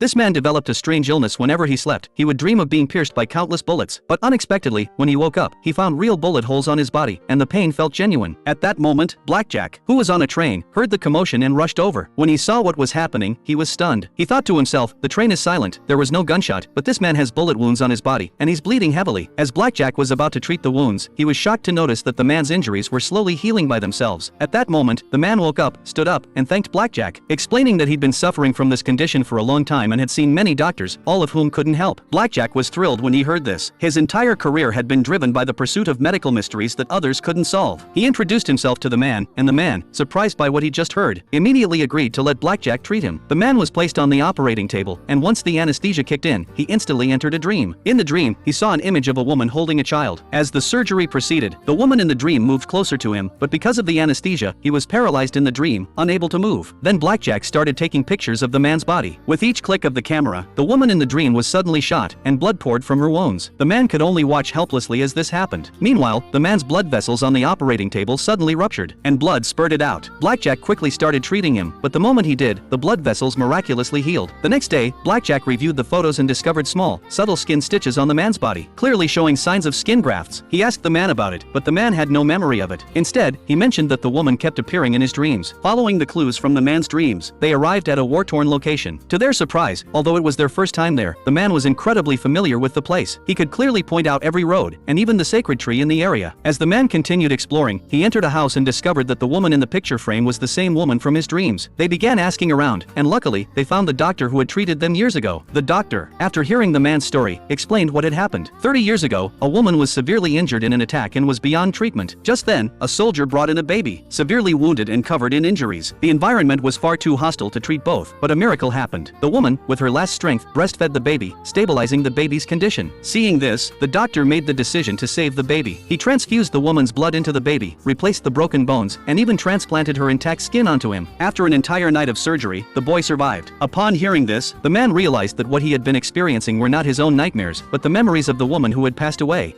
This man developed a strange illness. Whenever he slept, he would dream of being pierced by countless bullets, but unexpectedly, when he woke up, he found real bullet holes on his body, and the pain felt genuine. At that moment, Blackjack, who was on a train, heard the commotion and rushed over. When he saw what was happening, he was stunned. He thought to himself, the train is silent, there was no gunshot, but this man has bullet wounds on his body, and he's bleeding heavily. As Blackjack was about to treat the wounds, he was shocked to notice that the man's injuries were slowly healing by themselves. At that moment, the man woke up, stood up, and thanked Blackjack, explaining that he'd been suffering from this condition for a long time and had seen many doctors, all of whom couldn't help. Blackjack was thrilled when he heard this. His entire career had been driven by the pursuit of medical mysteries that others couldn't solve. He introduced himself to the man, and the man, surprised by what he just heard, immediately agreed to let Blackjack treat him. The man was placed on the operating table, and once the anesthesia kicked in, he instantly entered a dream. In the dream, he saw an image of a woman holding a child. As the surgery proceeded, the woman in the dream moved closer to him, but because of the anesthesia, he was paralyzed in the dream, unable to move. Then Blackjack started taking pictures of the man's body. With each click of the camera, the woman in the dream was suddenly shot, and blood poured from her wounds. The man could only watch helplessly as this happened. Meanwhile, the man's blood vessels on the operating table suddenly ruptured, and blood spurted out. Blackjack quickly started treating him, but the moment he did, the blood vessels miraculously healed. The next day, Blackjack reviewed the photos and discovered small, subtle skin stitches on the man's body, clearly showing signs of skin grafts. He asked the man about it, but the man had no memory of it. Instead, he mentioned that the woman kept appearing in his dreams. Following the clues from the man's dreams, they arrived at a war-torn location. To their surprise, although it was their first time there, the man was incredibly familiar with the place. He could clearly point out every road, and even the sacred tree in the area. As the man continued exploring, he entered a house and discovered that the woman in the picture frame was the same woman from his dreams. They began asking around, and luckily, they found the doctor who had treated them years ago. The doctor, after hearing the man's story, explained what had happened. 30 years ago, a woman was severely injured in an attack and was beyond treatment. Just then, a soldier brought in a baby, severely wounded and covered in injuries. The environment was far too hostile to treat both, but a miracle happened. The woman, with her last strength, breastfed the baby, stabilizing the baby's condition. Seeing this, the doctor made the decision to save the baby. He transfused the woman's blood into the baby, replaced the broken bones, and even transplanted her intact skin onto him. After an entire night of surgery, the boy survived. Upon hearing this, the man realized that what he had been experiencing were not his own nightmares, but the memories of the woman who had passed away.